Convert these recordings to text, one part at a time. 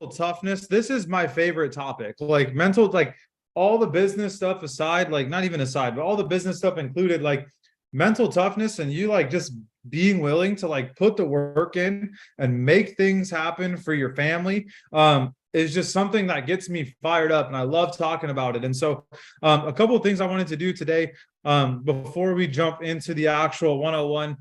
toughness. This is my favorite topic. Like mental, like all the business stuff aside, like not even aside, but all the business stuff included, like mental toughness and you like just being willing to like put the work in and make things happen for your family is just something that gets me fired up, and I love talking about it. And so a couple of things I wanted to do today before we jump into the actual 101.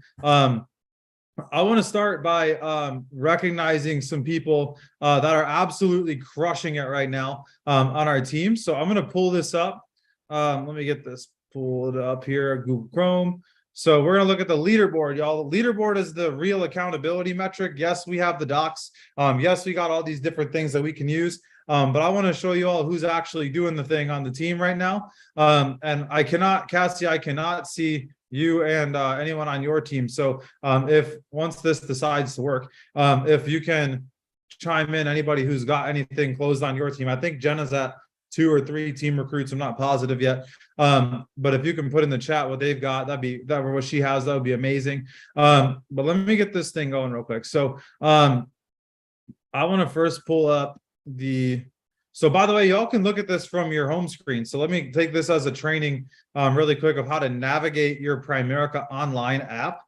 I want to start by recognizing some people that are absolutely crushing it right now on our team. So I'm going to pull this up. Let me get this pulled up here, Google Chrome. So we're going to look at the leaderboard, y'all. The leaderboard is the real accountability metric. Yes, we have the docs. Yes, we got all these different things that we can use. But I want to show you all who's actually doing the thing on the team right now. And I cannot, Cassie, I cannot see you and anyone on your team. So if once this decides to work, if you can chime in, anybody who's got anything closed on your team. I think Jenna's at 2 or 3 team recruits. I'm not positive yet. But if you can put in the chat what they've got, what she has, that would be amazing. But let me get this thing going real quick. So I want to first pull up so by the way, y'all can look at this from your home screen. So let me take this as a training really quick of how to navigate your Primerica online app.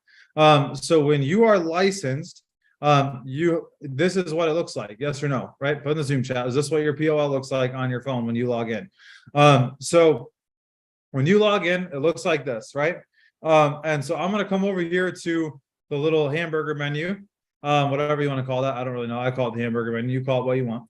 So when you are licensed, this is what it looks like. Yes or no, right? Put in the Zoom chat. Is this what your POL looks like on your phone when you log in? So when you log in, it looks like this, right? And so I'm going to come over here to the little hamburger menu, whatever you want to call that. I don't really know. I call it the hamburger menu. You call it what you want.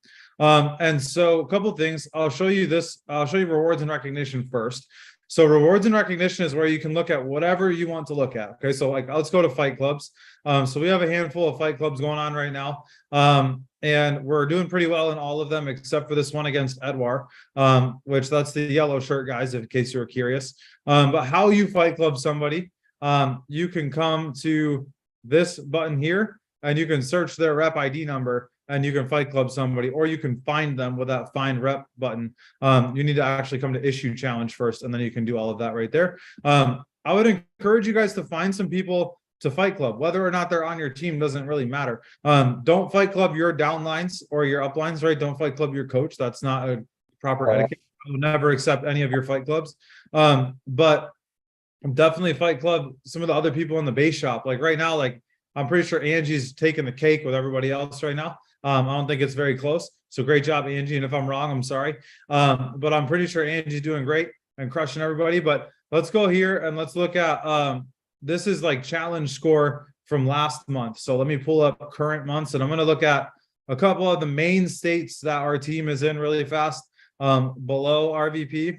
And so a couple of things, I'll show you this. I'll show you rewards and recognition first. So rewards and recognition is where you can look at whatever you want to look at. Okay. So like, let's go to fight clubs. So we have a handful of fight clubs going on right now. And we're doing pretty well in all of them, except for this one against Edouard, which that's the yellow shirt guys, in case you were curious. But how you fight club somebody, you can come to this button here and you can search their rep ID number and you can fight club somebody, or you can find them with that find rep button. You need to actually come to issue challenge first, and then you can do all of that right there. I would encourage you guys to find some people to fight club. Whether or not they're on your team doesn't really matter. Don't fight club your downlines or your uplines, right? Don't fight club your coach. That's not a proper etiquette. I will never accept any of your fight clubs. But definitely fight club some of the other people in the base shop. Like right now, like I'm pretty sure Angie's taking the cake with everybody else right now. I don't think it's very close. So great job, Angie. And if I'm wrong, I'm sorry. But I'm pretty sure Angie's doing great and crushing everybody. But let's go here and let's look at, this is like challenge score from last month. So let me pull up current months, and I'm going to look at a couple of the main states that our team is in really fast below RVP.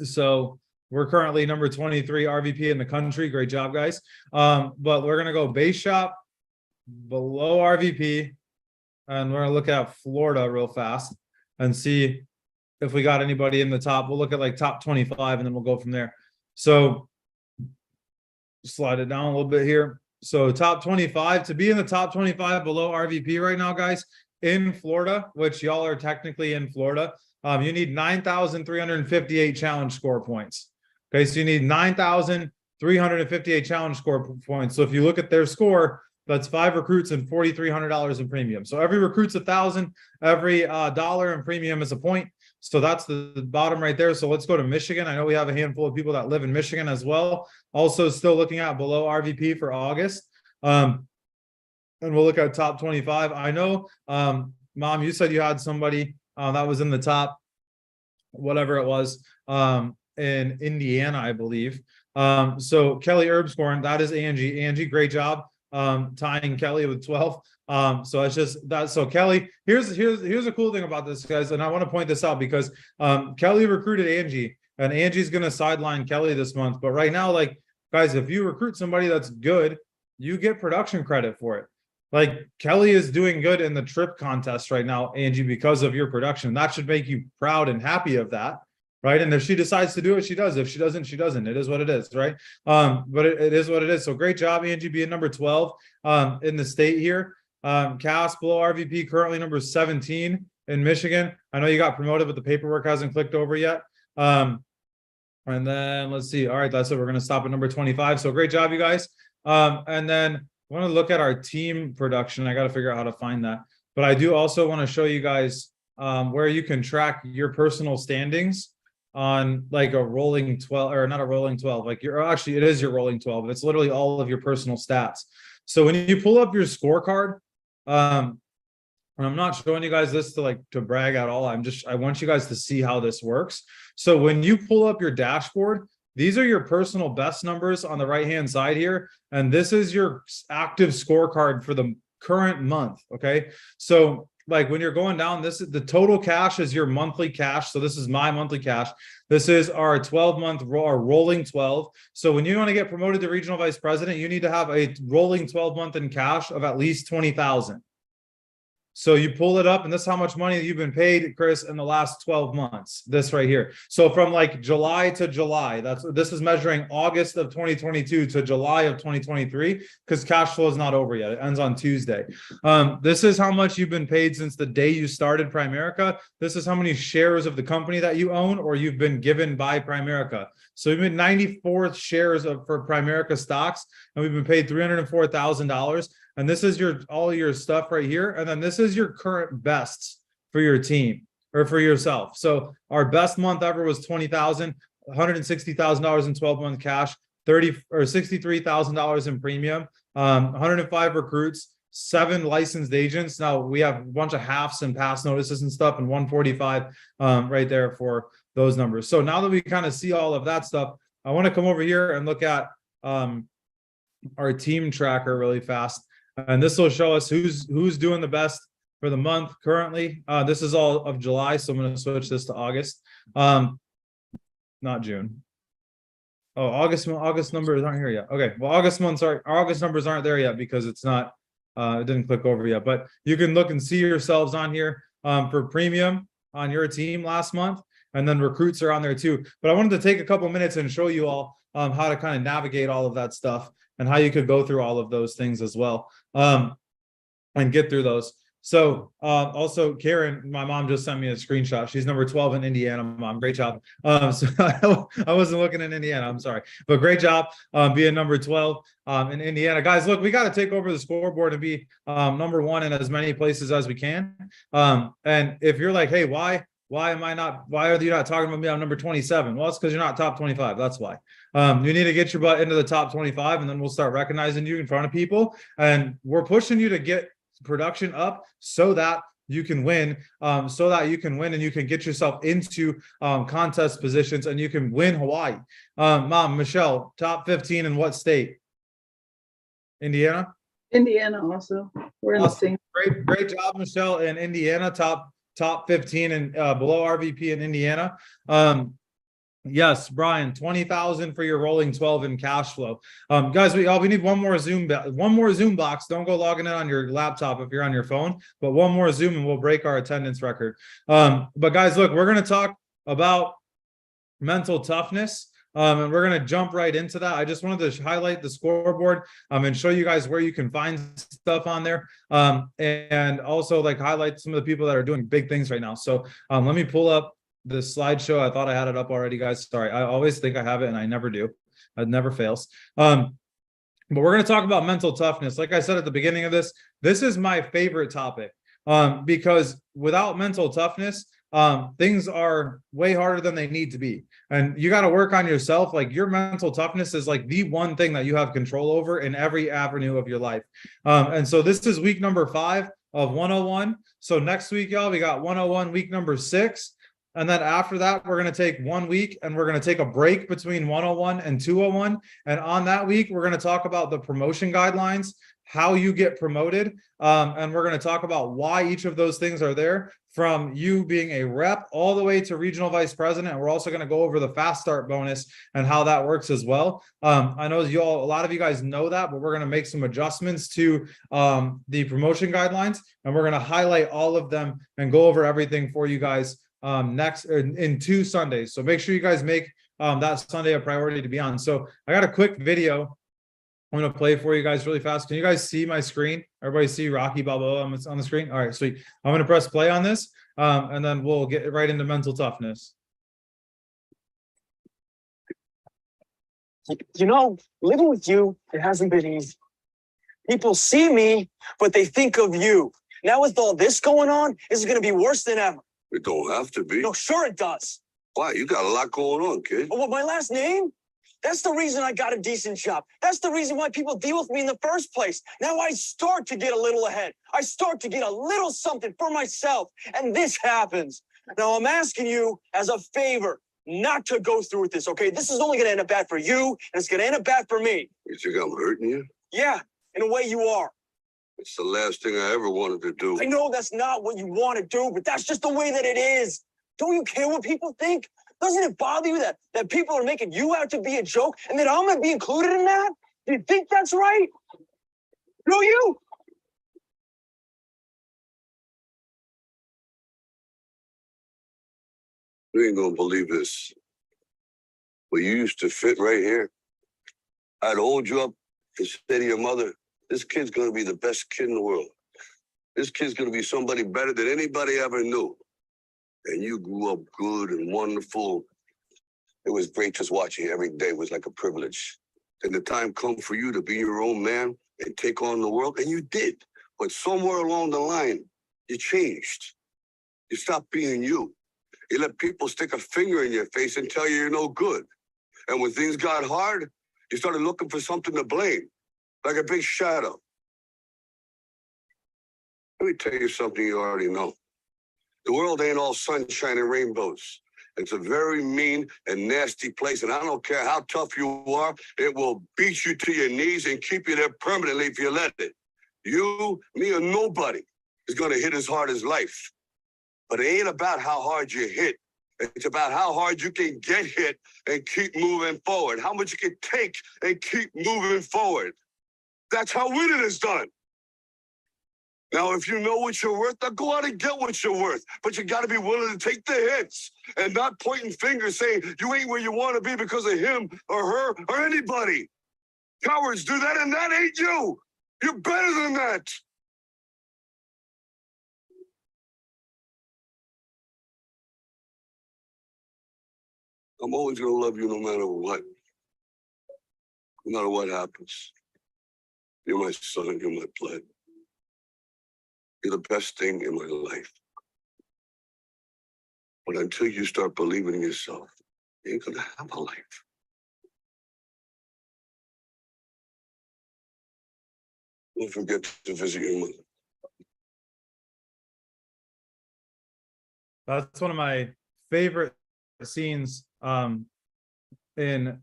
So we're currently number 23 RVP in the country. Great job, guys. But we're going to go base shop below RVP. And we're going to look at Florida real fast and see if we got anybody in the top. We'll look at like top 25 and then we'll go from there. So slide it down a little bit here. So top 25, to be in the top 25 below RVP right now, guys, in Florida, which y'all are technically in Florida, you need 9,358 challenge score points. Okay, so you need 9,358 challenge score points. So if you look at their score, that's 5 recruits and $4,300 in premium. So every recruit's 1,000. Every dollar in premium is a point. So that's the bottom right there. So let's go to Michigan. I know we have a handful of people that live in Michigan as well. Also still looking at below RVP for August. And we'll look at top 25. I know, Mom, you said you had somebody that was in the top, whatever it was, in Indiana, I believe. So Kelly Erbscorn, that is Angie. Angie, great job. Tying Kelly with 12. So it's just that. So Kelly, here's a cool thing about this, guys, and I want to point this out because Kelly recruited Angie, and Angie's gonna sideline Kelly this month. But right now, like guys, if you recruit somebody that's good, you get production credit for it. Like Kelly is doing good in the trip contest right now, Angie, because of your production. That should make you proud and happy of that. Right. And if she decides to do it, she does. If she doesn't, she doesn't. It is what it is. Right. But it is what it is. So great job, Angie, being number 12 in the state here. Cass below RVP, currently number 17 in Michigan. I know you got promoted, but the paperwork hasn't clicked over yet. And then let's see. All right. That's it. We're going to stop at number 25. So great job, you guys. And then I want to look at our team production. I got to figure out how to find that. but I do also want to show you guys where you can track your personal standings on like a rolling 12, or not a rolling 12, like you're actually, it is your rolling 12. It's literally all of your personal stats. So when you pull up your scorecard, and I'm not showing you guys this to brag at all. I want you guys to see how this works. So when you pull up your dashboard, these are your personal best numbers on the right-hand side here. And this is your active scorecard for the current month. Okay. So like when you're going down, this is the total cash is your monthly cash. So this is my monthly cash. This is our 12-month our rolling 12. So when you want to get promoted to regional vice president, you need to have a rolling 12-month in cash of at least 20,000. So you pull it up, and this is how much money you've been paid, Chris, in the last 12 months. This right here. So from like July to July, this is measuring August of 2022 to July of 2023, because cash flow is not over yet. It ends on Tuesday. This is how much you've been paid since the day you started Primerica. This is how many shares of the company that you own or you've been given by Primerica. So we've been 94 shares for Primerica stocks, and we've been paid $304,000. And this is all your stuff right here. And then this is your current bests for your team or for yourself. So our best month ever was $20,000, $160,000 in 12-month cash, $63,000 in premium, 105 recruits, 7 licensed agents. Now we have a bunch of halves and pass notices and stuff, and 145 right there for those numbers. So now that we kind of see all of that stuff, I want to come over here and look at our team tracker really fast. And this will show us who's doing the best for the month currently. This is all of July, so I'm going to switch this to August. Not June. Oh, August numbers aren't here yet. Okay, well, August numbers aren't there yet because it's not, it didn't click over yet. But you can look and see yourselves on here for premium on your team last month, and then recruits are on there too. But I wanted to take a couple minutes and show you all how to kind of navigate all of that stuff and how you could go through all of those things as well and get through those. So also Karen, my mom just sent me a screenshot. She's number 12 in Indiana, Mom. Great job. So I wasn't looking in Indiana. I'm sorry, but great job being number 12 in Indiana. Guys, look, we got to take over the scoreboard and be number 1 in as many places as we can. And if you're like, hey, why are you not talking about me? I'm number 27. Well, it's because you're not top 25. That's why. You need to get your butt into the top 25, and then we'll start recognizing you in front of people. And we're pushing you to get production up so that you can win, and you can get yourself into contest positions, and you can win Hawaii. Mom, Michelle, top 15 in what state? Indiana? Indiana also. We're in the same. Great job, Michelle, in Indiana, top 15 and below RVP in Indiana. Yes, Brian, 20,000 for your rolling 12 in cash flow. Guys, we need one more Zoom box. Don't go logging in on your laptop if you're on your phone, but one more Zoom and we'll break our attendance record. But guys, look, we're going to talk about mental toughness. And we're going to jump right into that. I just wanted to highlight the scoreboard and show you guys where you can find stuff on there. And also like highlight some of the people that are doing big things right now. So let me pull up the slideshow. I thought I had it up already, guys. Sorry. I always think I have it and I never do. It never fails. But we're going to talk about mental toughness. Like I said at the beginning of this is my favorite topic because without mental toughness, things are way harder than they need to be. And you got to work on yourself. Like your mental toughness is like the one thing that you have control over in every avenue of your life. And so this is week number 5 of 101. So next week, y'all, we got 101, week number 6. And then after that, we're going to take 1 week and we're going to take a break between 101 and 201. And on that week, we're going to talk about the promotion guidelines, how you get promoted. And we're going to talk about why each of those things are there, from you being a rep all the way to regional vice president. And we're also going to go over the fast start bonus and how that works as well. I know a lot of you guys know that, but we're going to make some adjustments to the promotion guidelines, and we're going to highlight all of them and go over everything for you guys next in 2 Sundays. So make sure you guys make that Sunday a priority to be on. So I got a quick video I'm going to play for you guys really fast. Can you guys see my screen? Everybody see Rocky Balboa on the screen? All right, sweet. I'm going to press play on this, and then we'll get right into mental toughness. You know, living with you, it hasn't been easy. People see me, but they think of you. Now with all this going on, this is going to be worse than ever. It don't have to be. No, sure it does. Why? You got a lot going on, kid. Oh, well, my last name? That's the reason I got a decent job. That's the reason why people deal with me in the first place. Now I start to get a little ahead. I start to get a little something for myself. And this happens. Now I'm asking you as a favor not to go through with this, okay? This is only going to end up bad for you, and it's going to end up bad for me. You think I'm hurting you? Yeah, in a way you are. It's the last thing I ever wanted to do. I know that's not what you want to do, but that's just the way that it is. Don't you care what people think? Doesn't it bother you that people are making you out to be a joke and that I'm going to be included in that? Do you think that's right? Do you? You ain't gonna believe this. But you used to fit right here. I'd hold you up and say to your mother, this kid's gonna be the best kid in the world. This kid's gonna be somebody better than anybody ever knew. And you grew up good and wonderful. It was great just watching you every day. It was like a privilege. Then the time come for you to be your own man and take on the world, and you did. But somewhere along the line, you changed. You stopped being you. You let people stick a finger in your face and tell you you're no good. And when things got hard, you started looking for something to blame, like a big shadow. Let me tell you something you already know. The world ain't all sunshine and rainbows. It's a very mean and nasty place, and I don't care how tough you are, it will beat you to your knees and keep you there permanently if you let it. You, me, or nobody is gonna hit as hard as life. But it ain't about how hard you hit. It's about how hard you can get hit and keep moving forward. How much you can take and keep moving forward. That's how winning is done. Now, if you know what you're worth, now go out and get what you're worth. But you got to be willing to take the hits and not pointing fingers saying you ain't where you want to be because of him or her or anybody. Cowards do that, and that ain't you. You're better than that. I'm always going to love you no matter what. No matter what happens. You're my son, you're my blood. You're the best thing in my life. But until you start believing in yourself, you ain't going to have a life. Don't forget to visit your mother. That's one of my favorite scenes in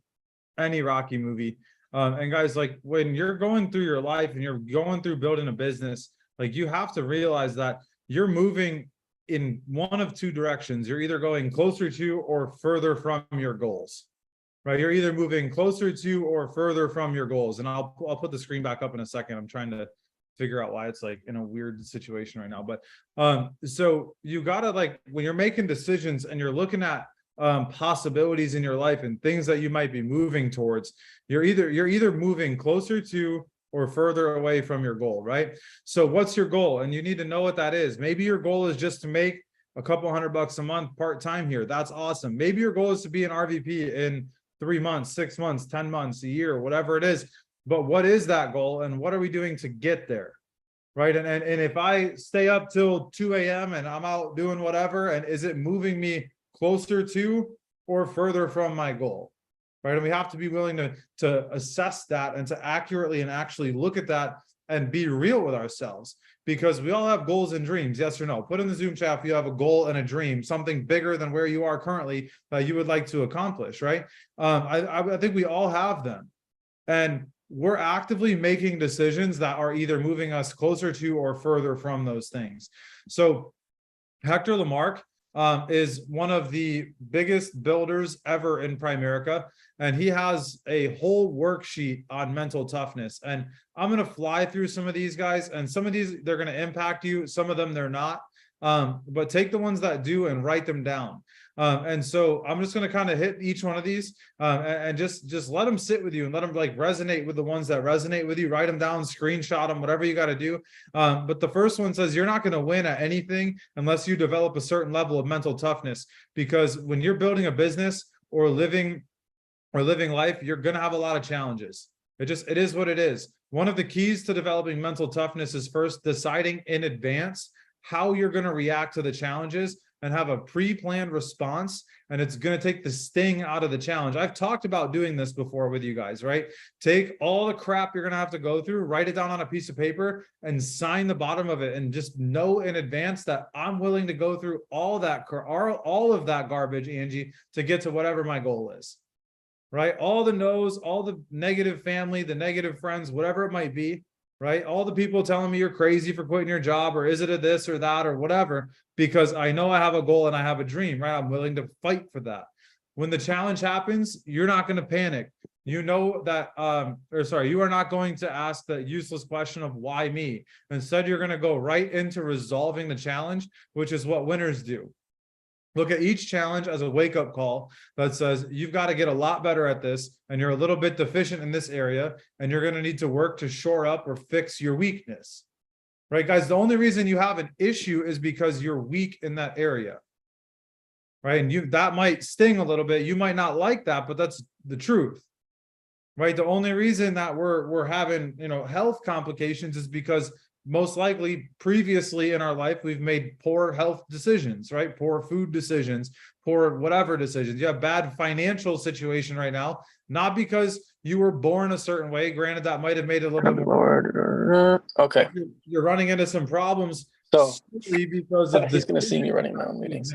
any Rocky movie. And guys, like when you're going through your life and you're going through building a business, like you have to realize that you're moving in one of two directions. You're either going closer to or further from your goals, right? You're either moving closer to or further from your goals. And I'll put the screen back up in a second. I'm trying to figure out why it's like in a weird situation right now. But so you gotta, like, when you're making decisions and you're looking at possibilities in your life and things that you might be moving towards, you're either moving closer to or further away from your goal, right? So what's your goal? And you need to know what that is. Maybe your goal is just to make a couple $100 a month part-time here. That's awesome. Maybe your goal is to be an RVP in 3 months, 6 months, 10 months, a year, whatever it is. But what is that goal and what are we doing to get there? Right. And if I stay up till 2 a.m. and I'm out doing whatever, and is it moving me closer to or further from my goal? Right. And we have to be willing to assess that and to accurately and actually look at that and be real with ourselves, because we all have goals and dreams. Yes or no? Put in the Zoom chat if you have a goal and a dream, something bigger than where you are currently that you would like to accomplish. Right. I think we all have them. And we're actively making decisions that are either moving us closer to or further from those things. So Hector Lamarck is one of the biggest builders ever in Primerica, and he has a whole worksheet on mental toughness. And I'm going to fly through some of these guys, and some of these, they're going to impact you. Some of them, they're not. But take the ones that do and write them down. And so I'm just going to kind of hit each one of these and just let them sit with you and let them like resonate with the ones that resonate with you. Write them down, screenshot them, whatever you got to do. But the first one says you're not going to win at anything unless you develop a certain level of mental toughness, because when you're building a business or living life, you're going to have a lot of challenges. It is what it is. One of the keys to developing mental toughness is first deciding in advance how you're going to react to the challenges and have a pre-planned response. And it's going to take the sting out of the challenge. I've talked about doing this before with you guys, right? Take all the crap you're going to have to go through, write it down on a piece of paper and sign the bottom of it. And just know in advance that I'm willing to go through all of that garbage, Angie, to get to whatever my goal is, right? All the no's, all the negative family, the negative friends, whatever it might be, right? All the people telling me you're crazy for quitting your job, or is it a this or that or whatever, because I know I have a goal and I have a dream, right? I'm willing to fight for that. When the challenge happens, you're not going to panic. You know that, you are not going to ask the useless question of why me. Instead, you're going to go right into resolving the challenge, which is what winners do. Look at each challenge as a wake-up call that says you've got to get a lot better at this, and you're a little bit deficient in this area, and you're going to need to work to shore up or fix your weakness. Right, guys? The only reason you have an issue is because you're weak in that area. Right, and that might sting a little bit. You might not like that, but that's the truth. Right, the only reason that we're having health complications is because most likely previously in our life, we've made poor health decisions, right? Poor food decisions, poor whatever decisions. You have bad financial situation right now, not because you were born a certain way. Granted, that might have made it a little bit more. Okay. You're running into some problems. So because of he's going to see me running my own meetings.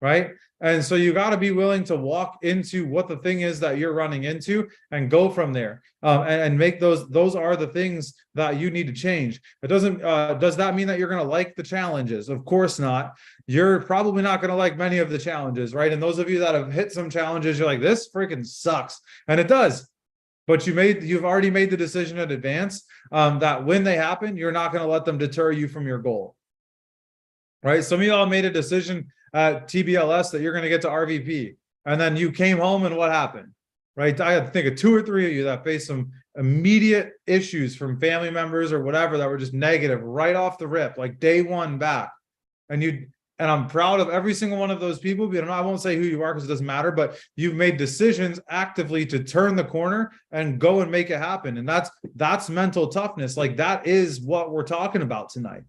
Right. And so you got to be willing to walk into what the thing is that you're running into and go from there, and make those are the things that you need to change. It doesn't, does that mean that you're going to like the challenges? Of course not. You're probably not going to like many of the challenges, right? And those of you that have hit some challenges, you're like, this freaking sucks. And it does. But you've already made the decision in advance, that when they happen, you're not going to let them deter you from your goal. Right. Some of y'all made a decision at TBLS that you're going to get to RVP, and then you came home and what happened? Right. I had to think of 2 or 3 of you that faced some immediate issues from family members or whatever that were just negative right off the rip, like day one back. And I'm proud of every single one of those people, but I won't say who you are because it doesn't matter, but you've made decisions actively to turn the corner and go and make it happen. And that's mental toughness. Like that is what we're talking about tonight.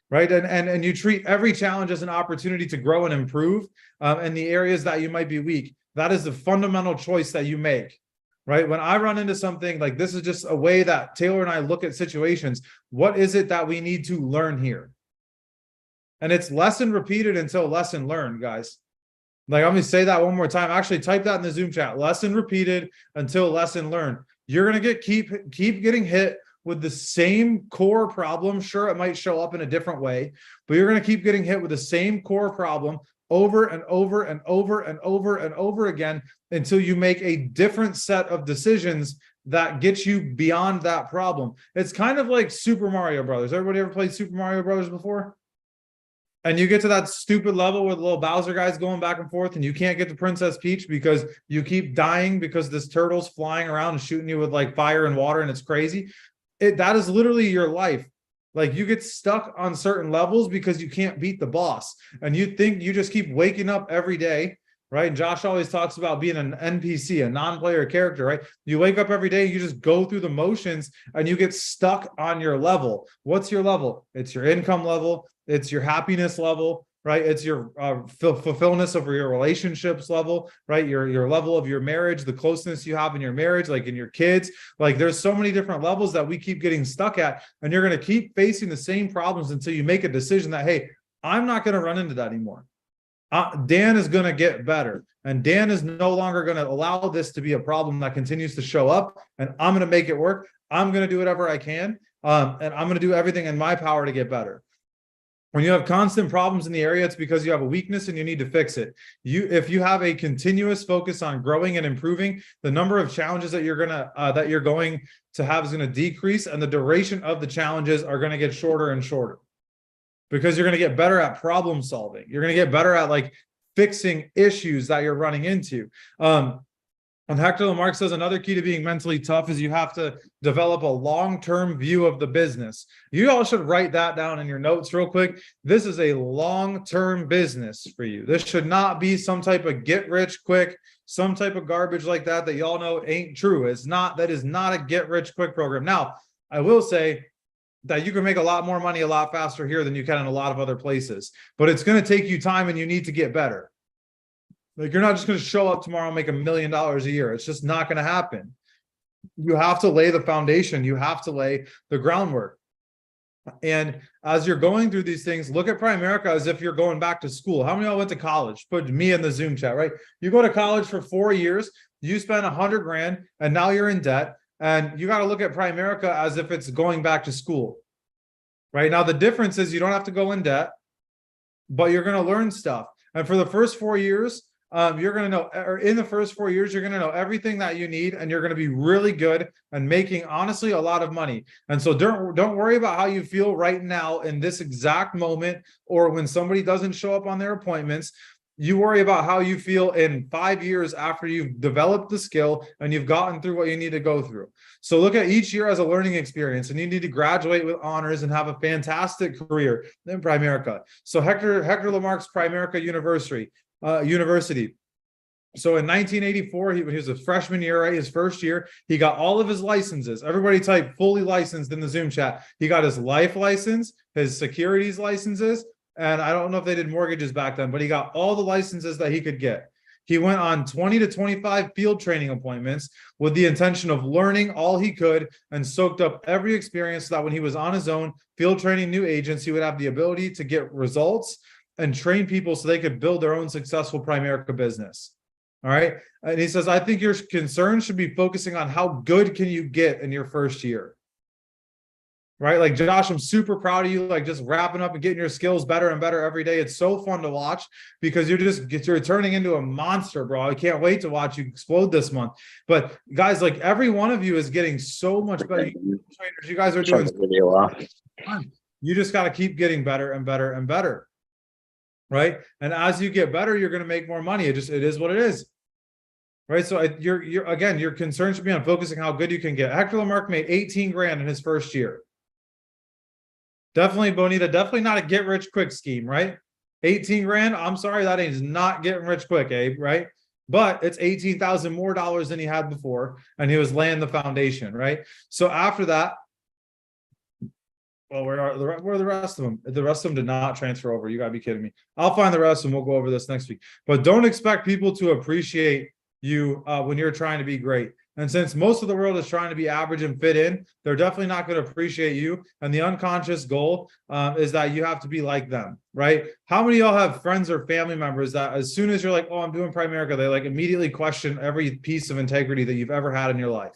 Right. And you treat every challenge as an opportunity to grow and improve in the areas that you might be weak. That is the fundamental choice that you make. Right. When I run into something like this, is just a way that Taylor and I look at situations. What is it that we need to learn here? And it's lesson repeated until lesson learned, guys. Like, let me say that one more time. Actually, type that in the Zoom chat. Lesson repeated until lesson learned. You're going to keep getting hit with the same core problem. Sure, it might show up in a different way, but you're going to keep getting hit with the same core problem over and over and over and over and over again until you make a different set of decisions that get you beyond that problem. It's kind of like Super Mario Brothers. Everybody ever played Super Mario Brothers before? And you get to that stupid level where the little Bowser guy's going back and forth and you can't get to Princess Peach because you keep dying because this turtle's flying around and shooting you with like fire and water, and it's crazy. That is literally your life. Like, you get stuck on certain levels because you can't beat the boss. And you think you just keep waking up every day, right? And Josh always talks about being an NPC, a non-player character, right? You wake up every day, you just go through the motions and you get stuck on your level. What's your level? It's your income level. It's your happiness level, right? It's your fulfillment of your relationships level, right? Your level of your marriage, the closeness you have in your marriage, like in your kids. Like, there's so many different levels that we keep getting stuck at, and you're going to keep facing the same problems until you make a decision that, hey, I'm not going to run into that anymore. Dan is going to get better, and Dan is no longer going to allow this to be a problem that continues to show up, and I'm going to make it work. I'm going to do whatever I can, and I'm going to do everything in my power to get better. When you have constant problems in the area, it's because you have a weakness and you need to fix it. If you have a continuous focus on growing and improving, the number of challenges that you're going to have is going to decrease, and the duration of the challenges are going to get shorter and shorter, because you're going to get better at problem solving. You're going to get better at like fixing issues that you're running into. And Hector Lamarck says another key to being mentally tough is you have to develop a long-term view of the business. You all should write that down in your notes real quick. This is a long-term business for you. This should not be some type of get rich quick, some type of garbage like that y'all know ain't true. It's not, that is not a get rich quick program. Now, I will say that you can make a lot more money a lot faster here than you can in a lot of other places, but it's going to take you time and you need to get better. Like, you're not just going to show up tomorrow and make $1 million a year. It's just not going to happen. You have to lay the foundation. You have to lay the groundwork. And as you're going through these things, look at Primerica as if you're going back to school. How many of y'all went to college? Put me in the Zoom chat, right? You go to college for 4 years, you spend 100 grand, and now you're in debt. And you got to look at Primerica as if it's going back to school. Right now, the difference is you don't have to go in debt, but you're going to learn stuff. And for the first 4 years, you're going to know, or in the first 4 years, you're going to know everything that you need, and you're going to be really good and making, honestly, a lot of money. And so don't worry about how you feel right now in this exact moment, or when somebody doesn't show up on their appointments. You worry about how you feel in 5 years after you've developed the skill and you've gotten through what you need to go through. So look at each year as a learning experience, and you need to graduate with honors and have a fantastic career in Primerica. So Hector Lamarck's Primerica University. So in 1984, he was a freshman year, right? His first year, he got all of his licenses. Everybody type fully licensed in the Zoom chat. He got his life license, his securities licenses, and I don't know if they did mortgages back then, but he got all the licenses that he could get. He went on 20 to 25 field training appointments with the intention of learning all he could, and soaked up every experience so that when he was on his own, field training new agents, he would have the ability to get results and train people so they could build their own successful Primerica business. All right. And he says, I think your concern should be focusing on how good can you get in your first year. Right? Like, Josh, I'm super proud of you, like just wrapping up and getting your skills better and better every day. It's so fun to watch because you're turning into a monster, bro. I can't wait to watch you explode this month. But guys, like, every one of you is getting so much better. You guys are doing you just got to keep getting better and better and better. Right? And as you get better, you're going to make more money. It is what it is. Right? So your concern should be on focusing how good you can get. Hector Lamarck made 18 grand in his first year. Definitely, Bonita, definitely not a get rich quick scheme, right? 18 grand. I'm sorry, that is not getting rich quick, Abe, right? But it's 18,000 more dollars than he had before, and he was laying the foundation, right? So after that, well, where are the rest of them? The rest of them did not transfer over. You gotta be kidding me. I'll find the rest and we'll go over this next week. But don't expect people to appreciate you when you're trying to be great. And since most of the world is trying to be average and fit in, they're definitely not going to appreciate you. And the unconscious goal is that you have to be like them, right? How many of y'all have friends or family members that as soon as you're like, oh, I'm doing Primerica, they like immediately question every piece of integrity that you've ever had in your life?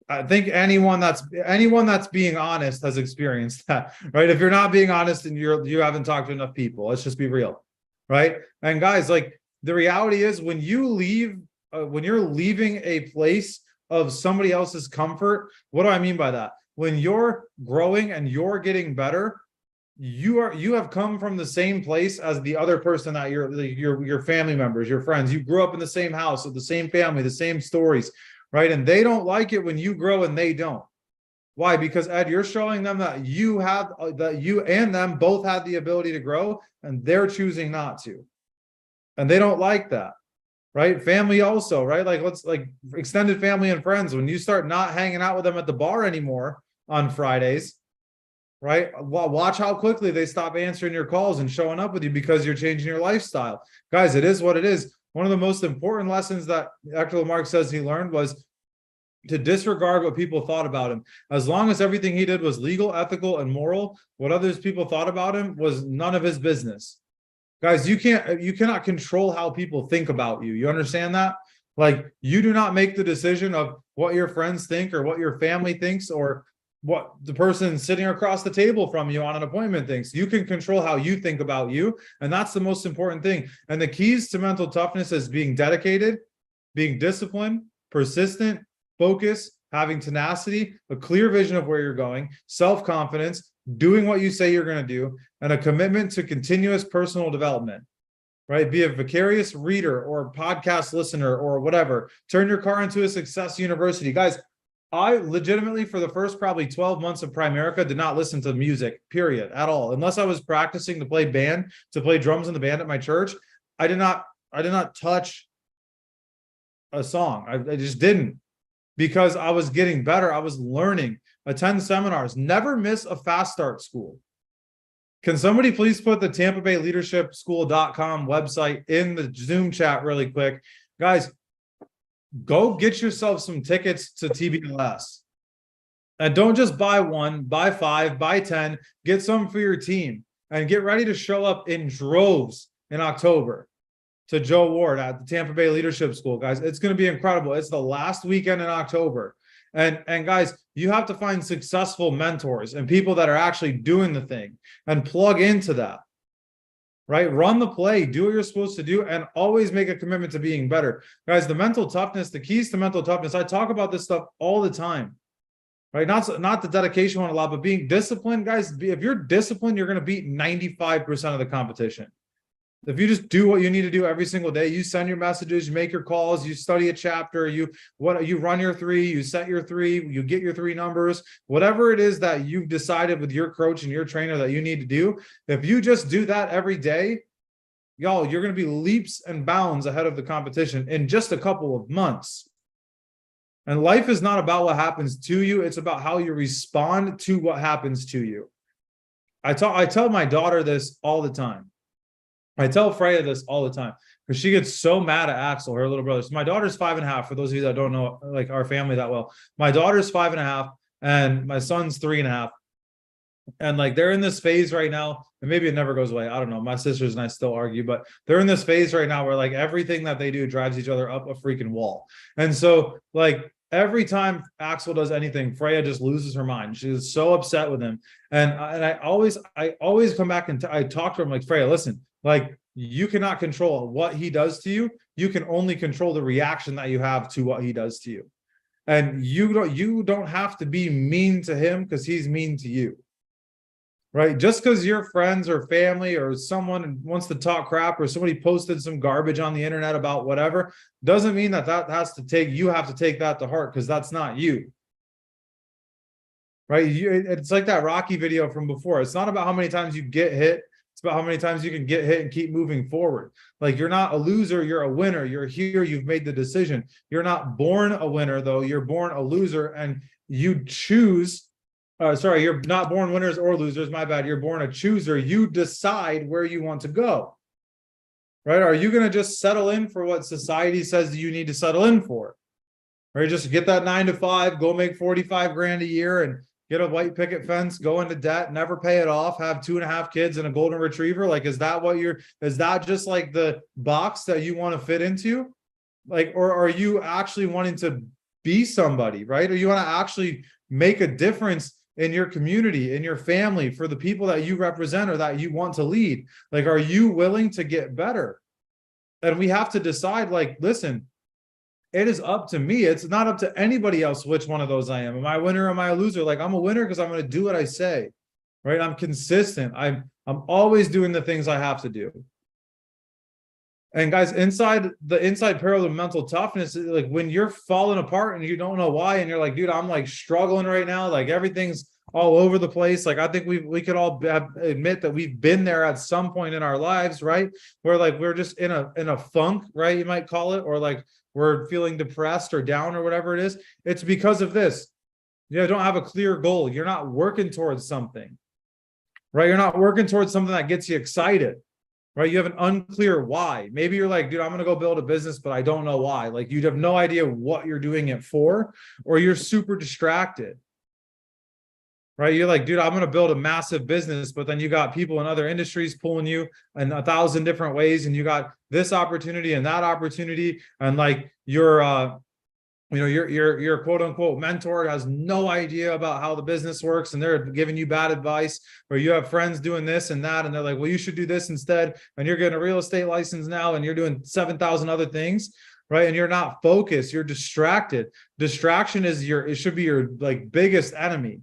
I think anyone that's being honest has experienced that, right? If you're not being honest and you haven't talked to enough people, let's just be real, right? And guys, like, the reality is when you leave, when you're leaving a place of somebody else's comfort, what do I mean by that? When you're growing and you're getting better, you have come from the same place as the other person that your family members, your friends. You grew up in the same house with the same family, the same stories, right? And they don't like it when you grow and they don't. Why? Because, Ed, you're showing them that you and them both had the ability to grow, and they're choosing not to. And they don't like that, right? Family also, right? Like, let's like extended family and friends. When you start not hanging out with them at the bar anymore on Fridays, right? Watch how quickly they stop answering your calls and showing up with you because you're changing your lifestyle. Guys, it is what it is. One of the most important lessons that Hector Lamarck says he learned was to disregard what people thought about him. As long as everything he did was legal, ethical, and moral, what others people thought about him was none of his business. Guys, you cannot control how people think about you. You understand that? Like, you do not make the decision of what your friends think or what your family thinks or what the person sitting across the table from you on an appointment thinks. You can control how you think about you, and that's the most important thing. And the keys to mental toughness is being dedicated, being disciplined, persistent, focus, having tenacity, a clear vision of where you're going, self-confidence, doing what you say you're going to do, and a commitment to continuous personal development. right? Be a vicarious reader or podcast listener or whatever. Turn your car into a success university. Guys, I legitimately, for the first probably 12 months of Primerica, did not listen to music, period, at all. Unless I was practicing to play drums in the band at my church. I did not touch a song. I just didn't, because I was getting better. I was learning, attend seminars, never miss a fast start school. Can somebody please put the Tampa Bay Leadership School.com website in the Zoom chat really quick? Guys, go get yourself some tickets to TBLS. And don't just buy one, buy 5, buy 10, get some for your team, and get ready to show up in droves in October to Joe Ward at the Tampa Bay Leadership School. Guys, it's going to be incredible. It's the last weekend in October. And guys, you have to find successful mentors and people that are actually doing the thing and plug into that, right? Run the play, do what you're supposed to do, and always make a commitment to being better. Guys, the mental toughness, the keys to mental toughness, I talk about this stuff all the time, right? Not the dedication one a lot, but being disciplined. Guys, if you're disciplined, you're going to beat 95% of the competition. If you just do what you need to do every single day, you send your messages, you make your calls, you study a chapter, you run your 3, you set your 3, you get your 3 numbers, whatever it is that you've decided with your coach and your trainer that you need to do. If you just do that every day, y'all, you're going to be leaps and bounds ahead of the competition in just a couple of months. And life is not about what happens to you. It's about how you respond to what happens to you. I tell my daughter this all the time. I tell Freya this all the time because she gets so mad at Axel, her little brother. So my daughter's 5.5. For those of you that don't know, like, our family that well, my daughter's 5.5 and my son's 3.5. And like, they're in this phase right now, and maybe it never goes away. I don't know. My sisters and I still argue, but they're in this phase right now where like everything that they do drives each other up a freaking wall. And so like every time Axel does anything, Freya just loses her mind. She's so upset with him. And I always come back and I talk to him like, Freya, listen, like, you cannot control what he does to you. You can only control the reaction that you have to what he does to you. And you don't have to be mean to him because he's mean to you. Right? Just because your friends or family or someone wants to talk crap or somebody posted some garbage on the internet about whatever, doesn't mean that you have to take that to heart, because that's not you. Right? It's like that Rocky video from before. It's not about how many times you get hit. It's about how many times you can get hit and keep moving forward. Like, you're not a loser, you're a winner. You're here, you've made the decision. You're not born a winner, though. You're born a loser, and you choose. You're not born winners or losers. My bad. You're born a chooser. You decide where you want to go. Right? Are you going to just settle in for what society says you need to settle in for? Or just get that 9 to 5, go make 45 grand a year and get a white picket fence, go into debt, never pay it off, have 2.5 kids and a golden retriever? Like, is that just like the box that you want to fit into? Like, or are you actually wanting to be somebody, right? Or you want to actually make a difference in your community, in your family, for the people that you represent or that you want to lead? Like, are you willing to get better? And we have to decide, like, listen, it is up to me. It's not up to anybody else which one of those I am. Am I a winner or am I a loser? Like, I'm a winner because I'm going to do what I say, right? I'm consistent. I'm always doing the things I have to do. And guys, inside peril of mental toughness, like when you're falling apart and you don't know why, and you're like, dude, I'm like struggling right now. Like, everything's all over the place. Like, I think we could all admit that we've been there at some point in our lives, right? Where like we're just in a funk, right? You might call it, or like we're feeling depressed or down or whatever it is. It's because of this. You don't have a clear goal. You're not working towards something, right? You're not working towards something that gets you excited, right? You have an unclear why. Maybe you're like, dude, I'm going to go build a business, but I don't know why. Like, you'd have no idea what you're doing it for, or you're super distracted, right? You're like, dude, I'm going to build a massive business, but then you got people in other industries pulling you in 1,000 different ways. And you got this opportunity and that opportunity. And like your quote unquote mentor has no idea about how the business works, and they're giving you bad advice. Or you have friends doing this and that, and they're like, well, you should do this instead. And you're getting a real estate license now, and you're doing 7,000 other things, right? And you're not focused. You're distracted. Distraction it should be your like biggest enemy.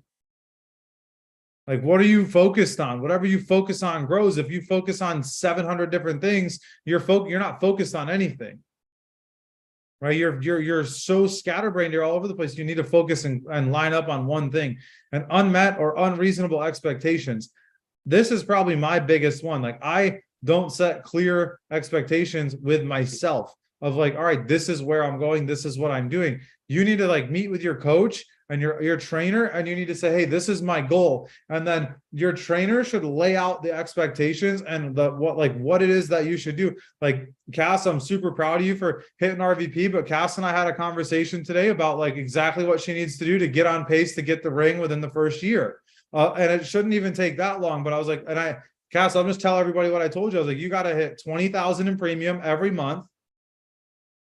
Like, what are you focused on? Whatever you focus on grows. If you focus on 700 different things, you're not focused on anything. Right? You're so scatterbrained, you're all over the place. You need to focus and line up on one thing. And unmet or unreasonable expectations. This is probably my biggest one. Like, I don't set clear expectations with myself of like, all right, this is where I'm going, this is what I'm doing. You need to like meet with your coach and your trainer, and you need to say, hey, this is my goal. And then your trainer should lay out the expectations and what it is that you should do. Like, Cass, I'm super proud of you for hitting RVP, but Cass and I had a conversation today about like exactly what she needs to do to get on pace to get the ring within the first year. And it shouldn't even take that long, but I was like, Cass, I'll just tell everybody what I told you. I was like, you got to hit 20,000 in premium every month.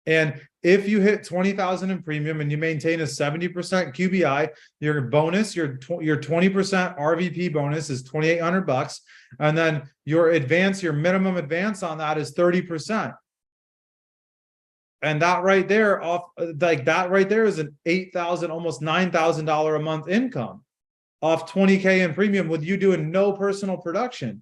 And if you hit 20,000 in premium and you maintain a 70% QBI, your bonus, your 20% RVP bonus is $2,800. And then your minimum advance on that is 30%. And that right there is an $8,000, almost $9,000 a month income off 20K in premium with you doing no personal production.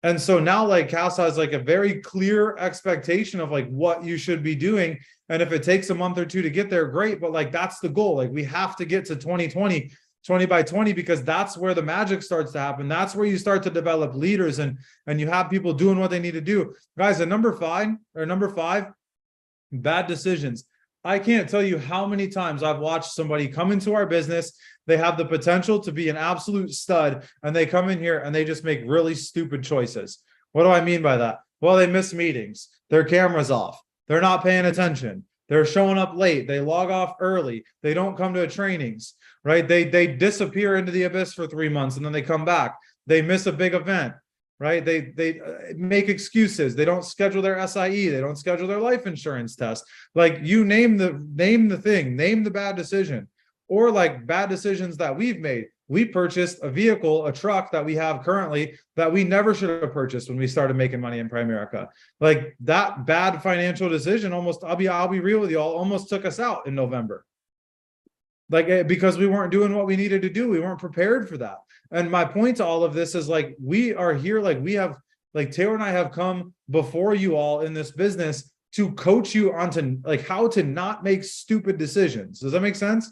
And so now like Cass has like a very clear expectation of like what you should be doing. And if it takes a month or two to get there, great. But like, that's the goal. Like, we have to get to 2020 by 20, because that's where the magic starts to happen. That's where you start to develop leaders and you have people doing what they need to do. Guys, at number five, bad decisions. I can't tell you how many times I've watched somebody come into our business. They have the potential to be an absolute stud, and they come in here and they just make really stupid choices. What do I mean by that? Well, they miss meetings. Their camera's off. They're not paying attention. They're showing up late. They log off early. They don't come to trainings, right? They disappear into the abyss for 3 months and then they come back. They miss a big event, right? They make excuses. They don't schedule their SIE. They don't schedule their life insurance test. Like, you name the thing, name the bad decision. Or like bad decisions that we've made. We purchased a vehicle, a truck that we have currently that we never should have purchased when we started making money in Primerica. Like, that bad financial decision almost, I'll be real with you all, almost took us out in November. Like, because we weren't doing what we needed to do. We weren't prepared for that. And my point to all of this is like, we are here, like we have, like Taylor and I have come before you all in this business to coach you onto like how to not make stupid decisions. Does that make sense?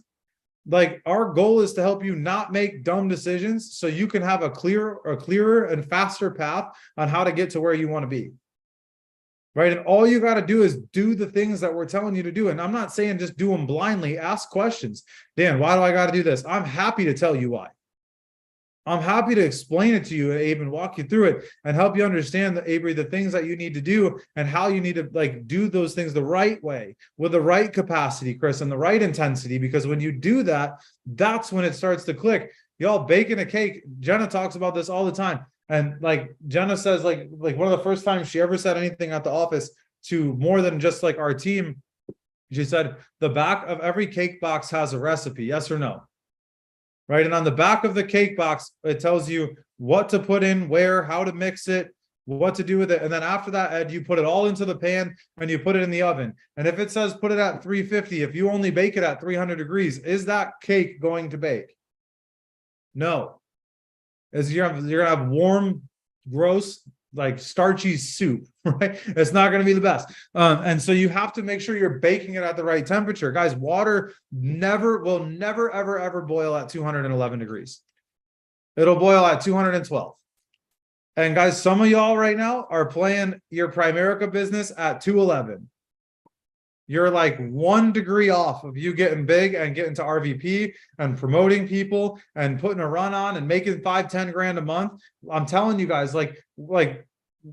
Like, our goal is to help you not make dumb decisions so you can have a clearer and faster path on how to get to where you want to be. Right? And all you got to do is do the things that we're telling you to do. And I'm not saying just do them blindly. Ask questions. Dan, why do I got to do this? I'm happy to tell you why. I'm happy to explain it to you, Abe, and walk you through it and help you understand, Avery, the things that you need to do and how you need to like do those things the right way with the right capacity, Chris, and the right intensity. Because when you do that, that's when it starts to click. Y'all, baking a cake. Jenna talks about this all the time. And like Jenna says, like one of the first times she ever said anything at the office to more than just like our team, she said, the back of every cake box has a recipe, yes or no? Right. And on the back of the cake box, it tells you what to put in, where, how to mix it, what to do with it. And then after that, Ed, you put it all into the pan and you put it in the oven. And if it says put it at 350, if you only bake it at 300 degrees, is that cake going to bake? No. You're gonna have warm, gross, like starchy soup, right? It's not going to be the best. And so you have to make sure you're baking it at the right temperature. Guys, water will never, ever, ever boil at 211 degrees. It'll boil at 212. And guys, some of y'all right now are playing your Primerica business at 211. You're like 1 degree off of you getting big and getting to RVP and promoting people and putting a run on and making 5-10 grand a month. I'm telling you guys,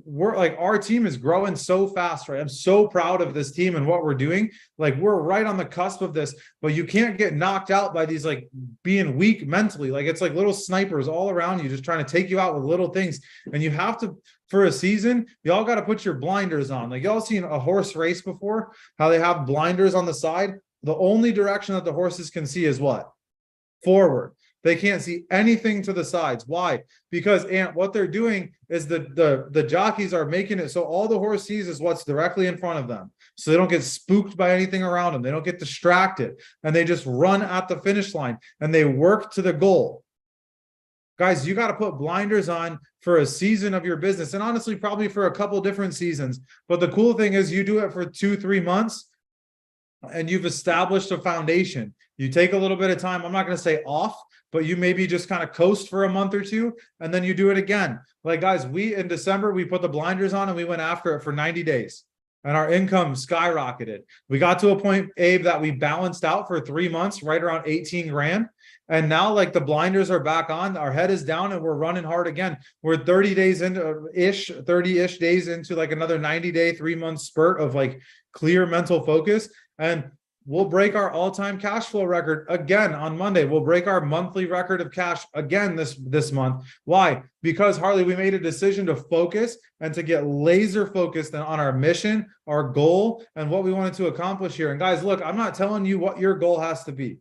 we're like, our team is growing so fast, right? I'm so proud of this team and what we're doing. Like, we're right on the cusp of this, but you can't get knocked out by these, like, being weak mentally. Like, it's like little snipers all around you, just trying to take you out with little things. And you have to, for a season, y'all got to put your blinders on. Like, y'all seen a horse race before, how they have blinders on the side? The only direction that the horses can see is what? Forward. They can't see anything to the sides. Why? Because what they're doing is the jockeys are making it so all the horse sees is what's directly in front of them. So they don't get spooked by anything around them. They don't get distracted. And they just run at the finish line and they work to the goal. Guys, you got to put blinders on for a season of your business, and honestly, probably for a couple different seasons. But the cool thing is you do it for 2-3 months and you've established a foundation. You take a little bit of time. I'm not going to say off, but you maybe just kind of coast for a month or two, and then you do it again. Like, guys, in December, we put the blinders on and we went after it for 90 days. And our income skyrocketed. We got to a point, Abe, that we balanced out for 3 months, right around 18 grand. And now, like, the blinders are back on, our head is down, and we're running hard again. We're 30 days into 30-ish days into like another 90-day, 3-month spurt of like clear mental focus. And we'll break our all-time cash flow record again on Monday. We'll break our monthly record of cash again this month. Why? Because, Harley, we made a decision to focus and to get laser focused on our mission, our goal, and what we wanted to accomplish here. And guys, look, I'm not telling you what your goal has to be.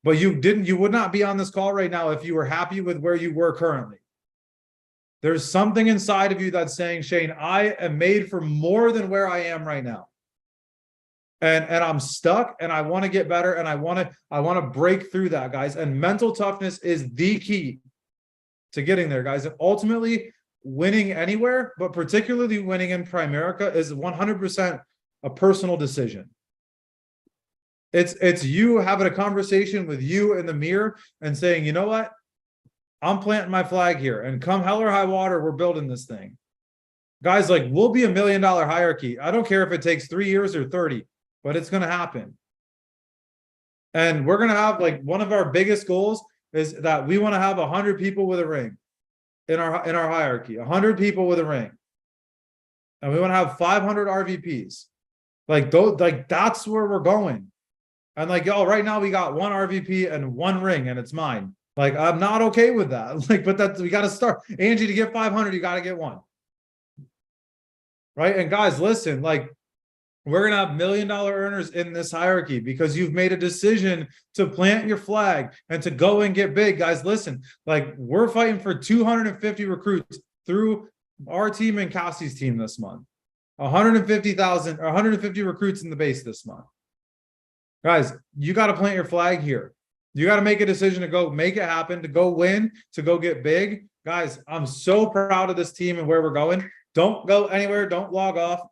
But you would not be on this call right now if you were happy with where you were currently. There's something inside of you that's saying, Shane, I am made for more than where I am right now. And I'm stuck, and I want to get better, and I want to break through that, guys. And mental toughness is the key to getting there, guys. And ultimately, winning anywhere, but particularly winning in Primerica, is 100% a personal decision. It's you having a conversation with you in the mirror and saying, you know what? I'm planting my flag here, and come hell or high water, we're building this thing. Guys, like, we'll be $1 million hierarchy. I don't care if it takes 3 years or 30, but it's going to happen. And we're going to have, like, one of our biggest goals is that we want to have 100 people with a ring in our hierarchy, 100 people with a ring. And we want to have 500 RVPs. Like, those, like, that's where we're going. And like, yo, right now we got 1 RVP and 1 ring, and it's mine. Like, I'm not okay with that. Like, but that's, we got to start. Angie, to get 500, you got to get 1. Right? And guys, listen, like, we're going to have $1 million earners in this hierarchy because you've made a decision to plant your flag and to go and get big. Guys, listen, like, we're fighting for 250 recruits through our team and Cassie's team this month. 150,000 or 150 recruits in the base this month. Guys, you got to plant your flag here. You got to make a decision to go make it happen, to go win, to go get big. Guys, I'm so proud of this team and where we're going. Don't go anywhere. Don't log off.